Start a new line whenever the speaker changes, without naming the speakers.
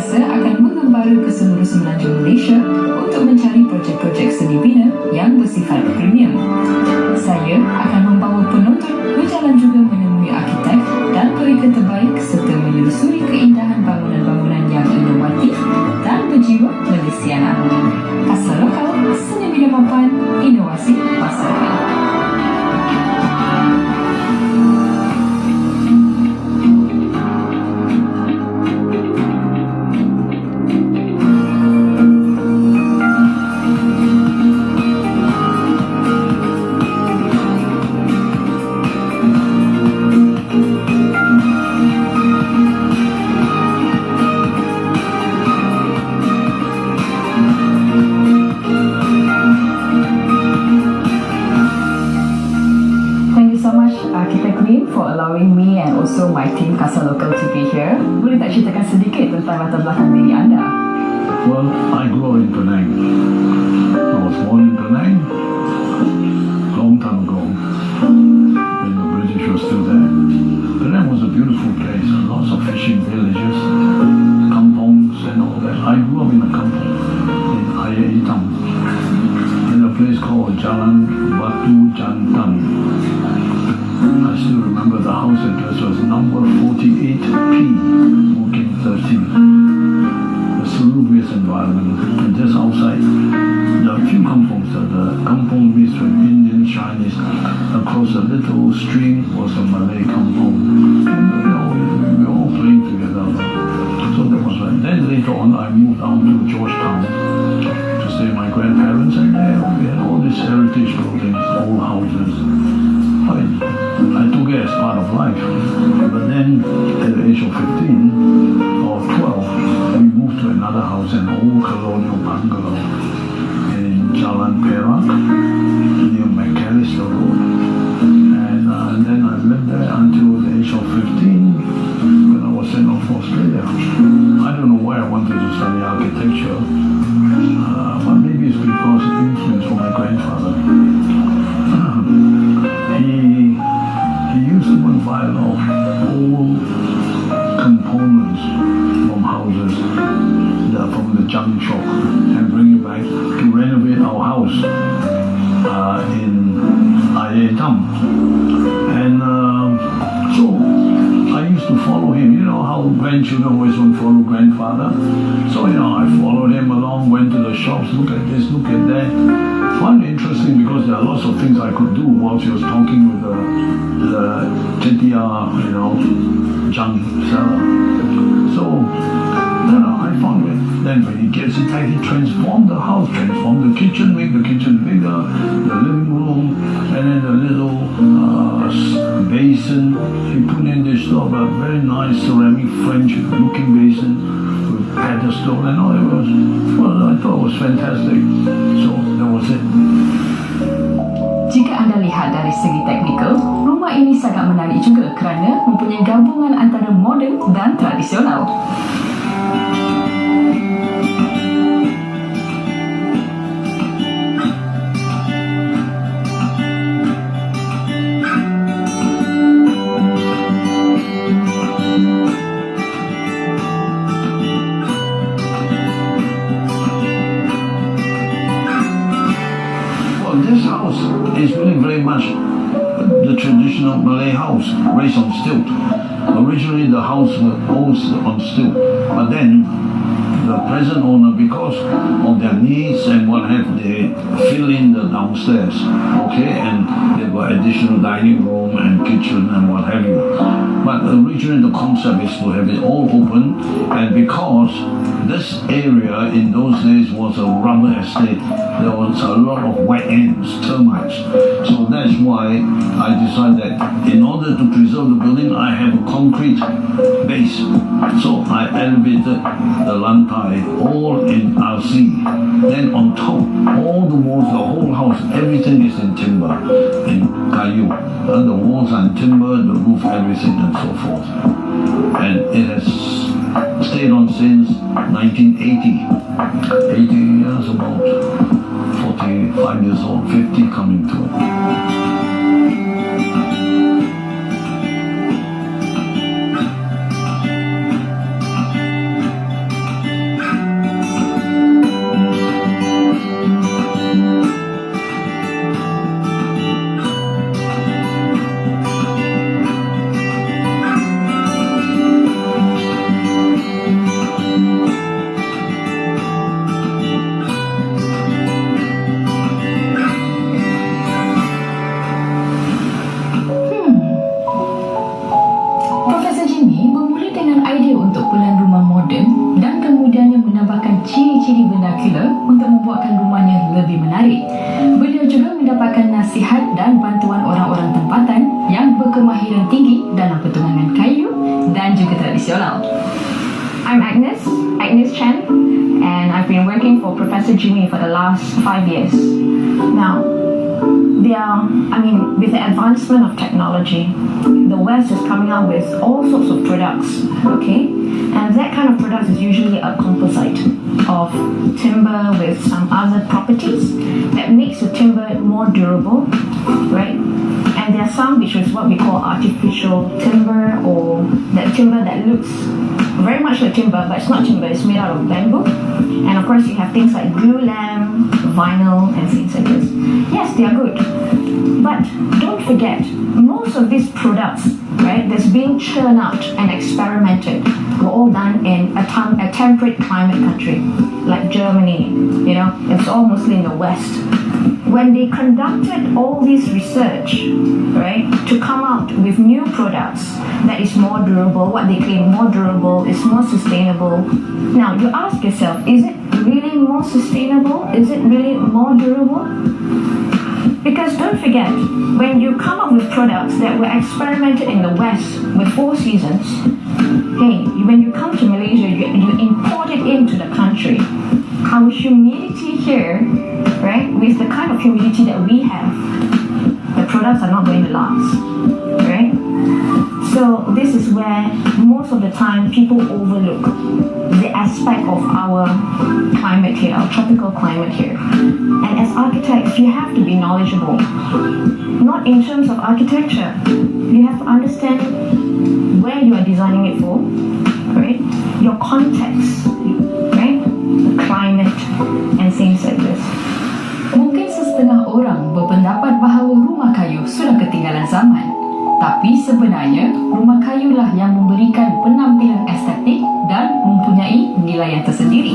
berjasa akan mengembara ke seluruh semenanjung Malaysia untuk mencari projek-projek seni bina yang bersifat premium. Saya akan membawa penonton berjalan juga menemui arkitek dan mereka terbaik serta menelusuri keindahan bangunan-bangunan yang inovatif dan berjiwa Malaysiana. Casalokal, seni bina papan, inovasi pasaran.
For allowing me and also my team Casalokal to be here. Boleh tak ceritakan sedikit tentang latar belakang diri anda?
Well, I grew up in Penang. I was born in Penang long time ago when the British were still there. Penang was a beautiful place, lots of fishing villages, kampongs and all that. I grew up in a kampong in Hitam, in a place called Jalan Batu Jantan. I still remember the house address was number 48P, Bukit 13. A salubrious environment. And just outside, there are a few kampongs. The kampong mixed with Indian, Chinese. Across a little stream was a Malay kampong. And, we were all playing together. So that was right. Then later on, I moved down to Georgetown to stay with my grandparents. And there we had all these heritage buildings, old houses. I took it as part of life. But then, at the age of 15 or 12, we moved to another house, an old colonial bungalow in Jalan Perak, near McAllister Road. And then I lived there until the age of 15, when I was sent off to Australia. I don't know why I wanted to study architecture, but maybe it's because of influence from my grandfather. He used to buy a lot of old components from houses from the junk shop and bring it back to renovate our house in Ayatam. And so I used to follow him. You know how grandchildren always want to follow grandfather? So, I followed him along, went to the shops, look at this, look at that. Found it interesting because there are lots of things I could do while she was talking with the Chettiar, junk seller. So, I found it. Then when he gets it back, he transformed the house, transformed the kitchen, make the kitchen bigger, the living room, and then the little basin. He put in this sort of a very nice ceramic French-looking basin with pedestal and all. I thought it was fantastic. So that was it.
Jika anda lihat dari segi teknikal, rumah ini sangat menarik juga kerana mempunyai gabungan antara moden dan tradisional.
This house is really very much the traditional Malay house, raised on stilt. Originally the house was on stilt, but then the present owner, because of their needs and what have they, fill in the downstairs, and they've got additional dining room and kitchen and what have you. But originally the concept is to have it all open, and because this area in those days was a rubber estate, there was a lot of wet ants, termites. So that's why I decided that in order to preserve the building, I have a concrete base. So I elevated the lantai all in RC. Then on top, all the walls, the whole house, everything is in timber, in kayu. The walls are in timber, the roof, everything and so forth. And it has stayed on since 1980. 80 years, about 45 years old, 50 coming to it.
strategi vernacular untuk membuatkan rumahnya lebih menarik. Beliau juga mendapatkan nasihat dan bantuan orang-orang tempatan yang berkemahiran tinggi dalam pertunangan kayu dan juga tradisional.
I'm Agnes Chen, and I've been working for Professor Jimmy for the last 5 years. Now, with the advancement of technology, the West is coming out with all sorts of products, okay? And that kind of product is usually a composite of timber with some other properties that makes the timber more durable, right? And there are some which is what we call artificial timber, or that timber that looks very much like timber, but it's not timber, it's made out of bamboo. And of course you have things like glulam, vinyl, and things like this. Yes, they are good. But don't forget, most of these products, right, that's being churned out and experimented were all done in a temperate climate country, like Germany, it's all mostly in the West. When they conducted all this research, right, to come out with new products that is more durable, what they claim more durable, is more sustainable. Now, you ask yourself, is it really more sustainable? Is it really more durable? Because don't forget, when you come up with products that were experimented in the West with 4 seasons, hey, when you come to Malaysia, you import it into the country. Our humidity here, right, with the kind of humidity that we have, the products are not going to last, right? So this is where most of the time people overlook the aspect of our climate here, our tropical climate here. And as architects, you have to be knowledgeable, not in terms of architecture. You have to understand where you are designing it for, right? Your context, right? The climate and things like this.
Mungkin setengah orang berpendapat bahawa rumah kayu sudah ketinggalan zaman. Tapi sebenarnya, rumah kayulah yang memberikan penampilan estetik dan mempunyai nilai yang tersendiri.